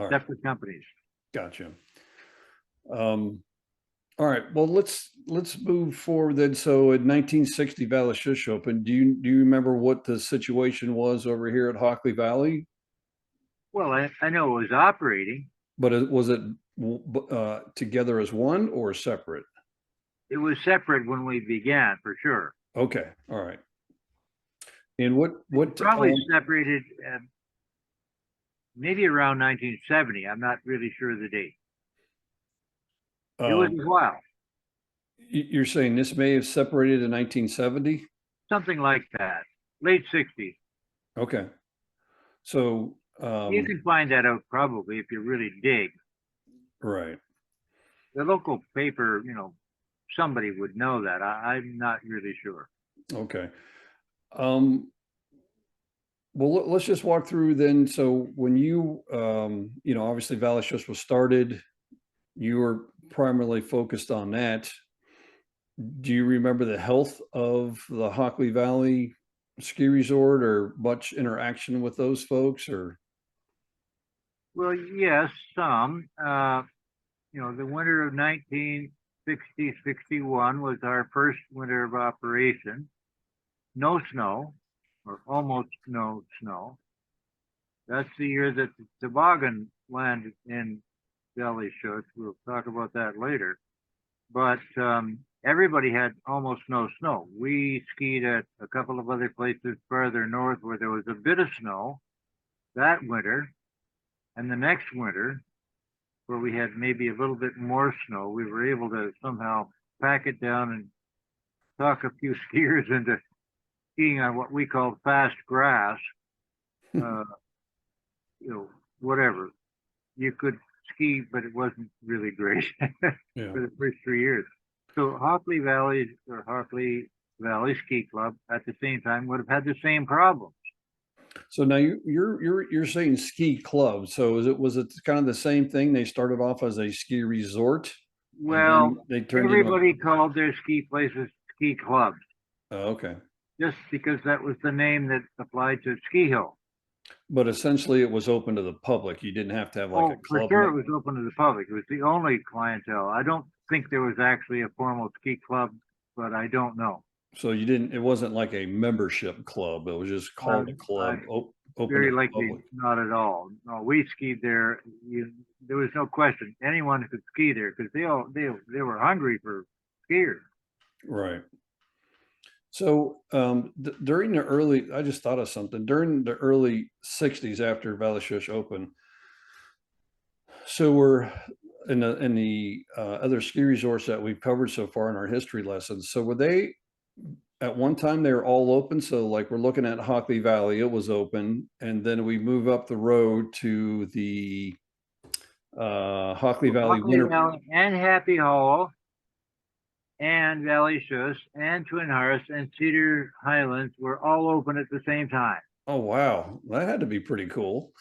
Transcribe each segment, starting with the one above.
All right. separate companies. Gotcha. All right. Well, let's move forward then. So in 1960, Valley Shush opened. Do you remember what the situation was over here at Hockley Valley? Well, I know it was operating. But was it together as one or separate? It was separate when we began, for sure. Okay. All right. And what Probably separated maybe around 1970. I'm not really sure of the date. It was a while. You're saying this may have separated in 1970? Something like that. Late 60s. Okay. So you can find that out probably if you really dig. Right. The local paper, somebody would know that. I'm not really sure. Okay. Well, let's just walk through then. So when you, obviously Valley Shush was started, you were primarily focused on that. Do you remember the health of the Hockley Valley Ski Resort or much interaction with those folks or? Well, yes, some. The winter of 1960-61 was our first winter of operation. No snow, or almost no snow. That's the year that the toboggan landed in Valley Shush. We'll talk about that later. But everybody had almost no snow. We skied at a couple of other places further north where there was a bit of snow that winter. And the next winter, where we had maybe a little bit more snow, we were able to somehow pack it down and talk a few skiers into skiing on what we call fast grass. Whatever. You could ski, but it wasn't really great for the first 3 years. So Hockley Valley or Hockley Valley Ski Club at the same time would have had the same problems. So now you're saying ski club. So was it kind of the same thing? They started off as a ski resort. Well, they turned everybody called their ski places ski clubs. Oh, okay. Just because that was the name that applied to Ski Hill. But essentially, it was open to the public. You didn't have to have like a club. For sure, it was open to the public. It was the only clientele. I don't think there was actually a formal ski club, but I don't know. So you didn't. It wasn't like a membership club. It was just called a club. Open very to likely public. not at all. No, we skied there. There was no question anyone could ski there because they were hungry for skiers. Right. So during the early, I just thought of something. During the early 60s after Valley Shush opened, so we're in the other ski resorts that we've covered so far in our history lessons. So were they, at one time they were all open? So like we're looking at Hockley Valley, it was open. And then we move up the road to the Hockley Valley Valley and Happy Hall and Valley Shush and Twin Hearths and Cedar Highlands were all open at the same time. Oh, wow. That had to be pretty cool.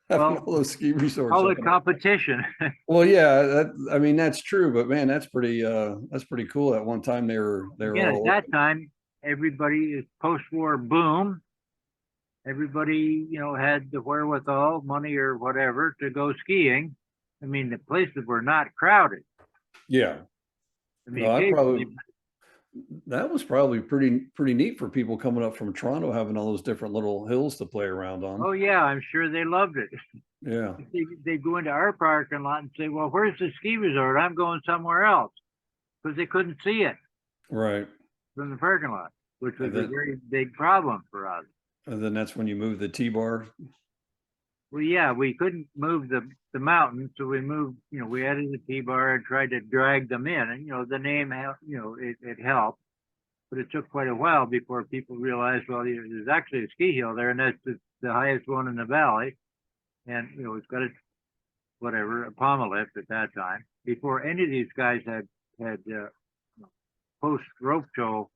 All those ski resorts. Call it competition. Well, yeah, that's true, but man, that's pretty cool. At one time they were at that time, everybody is post-war boom. Everybody, had the wherewithal, money or whatever to go skiing. I mean, the places were not crowded. Yeah. I mean, that was probably pretty neat for people coming up from Toronto, having all those different little hills to play around on. Oh yeah, I'm sure they loved it. Yeah. They go into our parking lot and say, well, where's the ski resort? I'm going somewhere else. Because they couldn't see it. Right. From the parking lot, which was a very big problem for us. And then that's when you moved the T-bar. Well, yeah, we couldn't move the mountain, so we moved. We added the T-bar and tried to drag them in, and the name, it helped, but it took quite a while before people realized, well, there's actually a ski hill there, and that's the highest one in the valley, and it's got a pommel lift at that time. Before any of these guys had post rope tow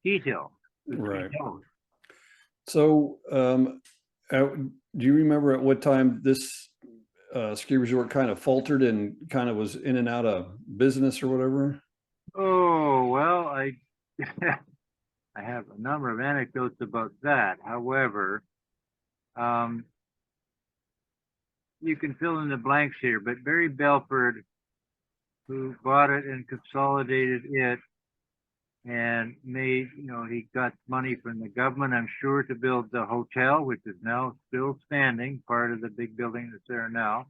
detail. Right. So, do you remember at what time this ski resort kind of faltered and kind of was in and out of business or whatever? Oh, well, I have a number of anecdotes about that. However, you can fill in the blanks here, but Barry Belford, who bought it and consolidated it and made, he got money from the government, I'm sure, to build the hotel, which is now still standing, part of the big building that's there now,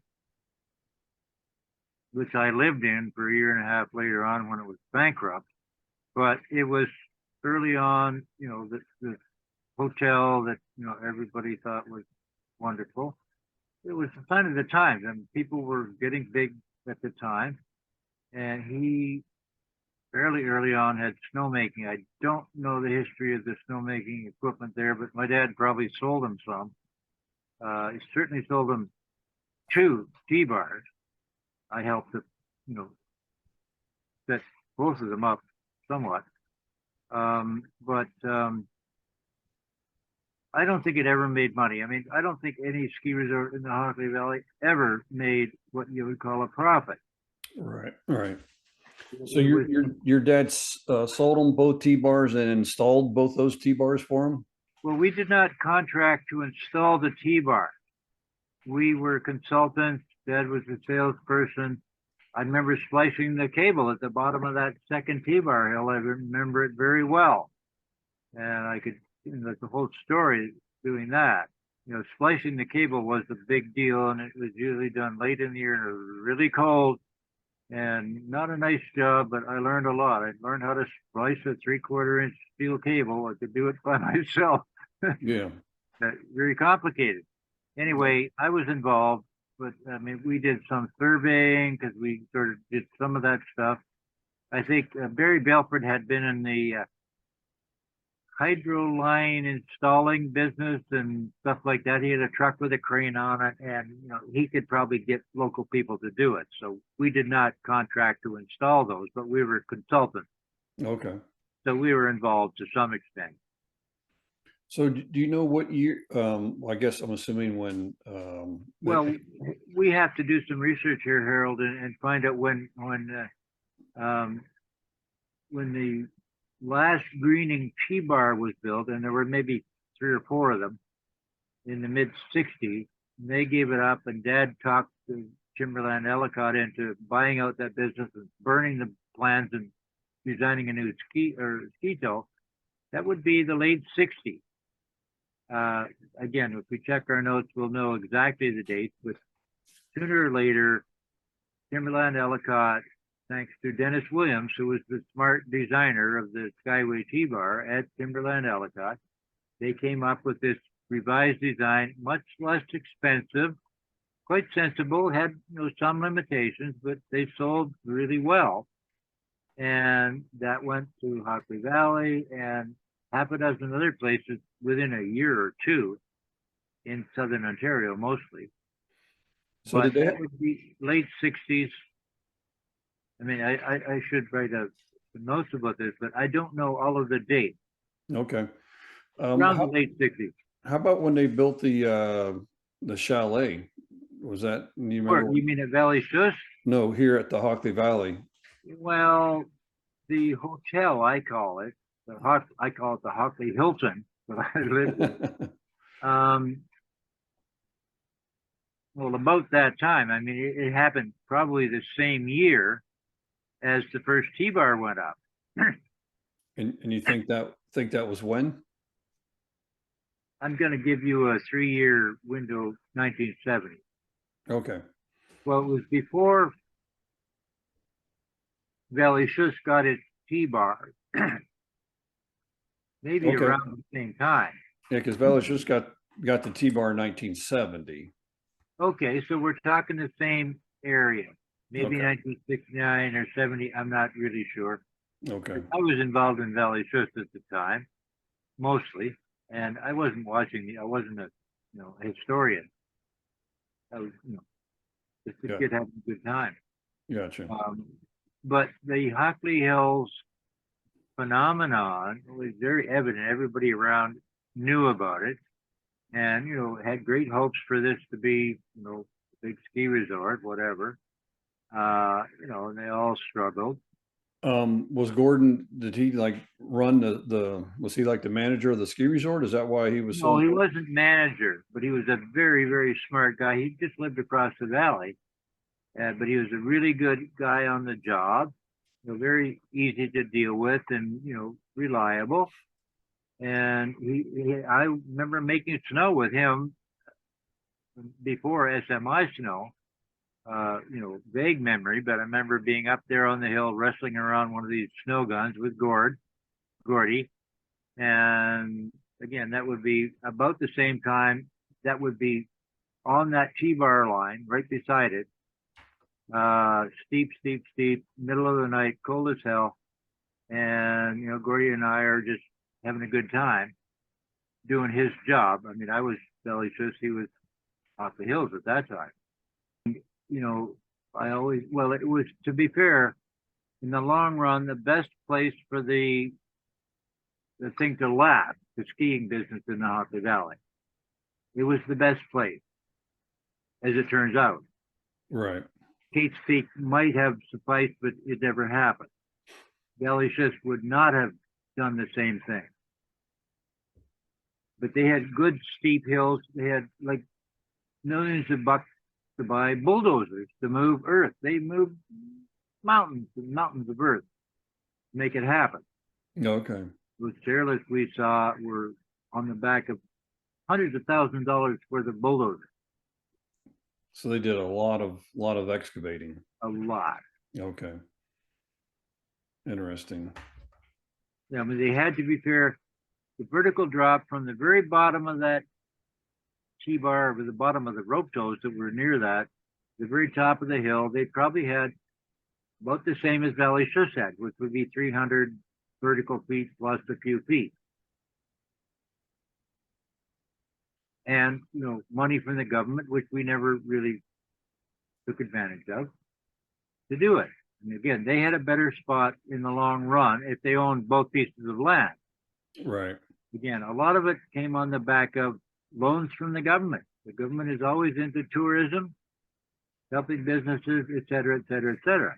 which I lived in for a year and a half later on when it was bankrupt. But it was early on, the hotel that, everybody thought was wonderful. It was the sign of the times, and people were getting big at the time. And he fairly early on had snowmaking. I don't know the history of the snowmaking equipment there, but my dad probably sold him some. He certainly sold him 2 T-bars. I helped to, set both of them up somewhat. But I don't think it ever made money. I mean, I don't think any ski resort in the Hockley Valley ever made what you would call a profit. Right. Right. So your dad sold them both T-bars and installed both those T-bars for him? Well, we did not contract to install the T-bar. We were consultants. Dad was the salesperson. I remember splicing the cable at the bottom of that second T-bar hill. I remember it very well. And I could, that's the whole story doing that. Splicing the cable was a big deal, and it was usually done late in the year and it was really cold and not a nice job, but I learned a lot. I learned how to splice a 3/4 inch steel cable. I could do it by myself. Yeah. Very complicated. Anyway, I was involved, but I mean, we did some surveying because we sort of did some of that stuff. I think Barry Belford had been in the hydro line installing business and stuff like that. He had a truck with a crane on it, and he could probably get local people to do it. So we did not contract to install those, but we were consultants. Okay. So we were involved to some extent. So do you know what year? I guess I'm assuming when. Well, we have to do some research here, Harold, and find out when the last greening T-bar was built, and there were maybe 3 or 4 of them in the mid '60s. They gave it up, and Dad talked to Timberland Ellicott into buying out that business and burning the plans and designing a new ski tow. That would be the late '60s. Again, if we check our notes, we'll know exactly the date, but sooner or later, Timberland Ellicott, thanks to Dennis Williams, who was the smart designer of the Skyway T-bar at Timberland Ellicott, they came up with this revised design, much less expensive, quite sensible, had some limitations, but they sold really well. And that went to Hockley Valley and half a dozen other places within a year or two in southern Ontario, mostly. So but did that would be late '60s. I mean, I should write some notes about this, but I don't know all of the dates. Okay. Around the late '60s. How about when they built the chalet? Was that, you remember? You mean at Valley Shush? No, here at the Hockley Valley. Well, the hotel, I call it, I call it the Hockley Hilton, but I lived in. Well, about that time, I mean, it happened probably the same year as the first T-bar went up. And you think that was when? I'm going to give you a 3-year window, 1970. Okay. Well, it was before Valley Shush got its T-bar, maybe Okay. around the same time. Yeah, because Valley just got the T-bar in 1970. Okay, so we're talking the same area, maybe Okay. 1969 or 70. I'm not really sure. Okay. I was involved in Valley Shush at the time, mostly, and I wasn't I wasn't a historian. I was just a kid having a good time. Gotcha. But the Hockley Hills phenomenon was very evident. Everybody around knew about it, and had great hopes for this to be a big ski resort, whatever. And they all struggled. Was Gordon, did he like run was he like the manager of the ski resort? Is that why he was so No, he important? wasn't manager, but he was a very, very smart guy. He just lived across the valley, but he was a really good guy on the job. Very easy to deal with, and reliable. And I remember making snow with him before SMI snow. Vague memory, but I remember being up there on the hill wrestling around one of these snow guns with Gordy. And again, that would be about the same time. That would be on that T-bar line right beside it. Steep, steep, steep, middle of the night, cold as hell. And, Gordy and I are just having a good time doing his job. I mean, I was belly shush, he was off the hills at that time. You know, it was, to be fair, in the long run, the best place for the thing to last, the skiing business in the Hockley Valley. It was the best place, as it turns out. Right. Kate's Peak might have sufficed, but it never happened. Valley Shift would not have done the same thing. But they had good steep hills. They had like millions of bucks to buy bulldozers to move earth. They moved mountains and mountains of earth to make it happen. Okay. Those chairlifts we saw were on the back of hundreds of thousands of dollars worth of bulldozers. So they did a lot of excavating. A lot. Okay. Interesting. Yeah, I mean, they had, to be fair, the vertical drop from the very bottom of that T-bar, or the bottom of the rope toes that were near that, the very top of the hill, they probably had about the same as Valley Shush had, which would be 300 vertical feet plus a few feet. And, money from the government, which we never really took advantage of, to do it. And again, they had a better spot in the long run if they owned both pieces of land. Right. Again, a lot of it came on the back of loans from the government. The government is always into tourism, helping businesses, et cetera, et cetera, et cetera.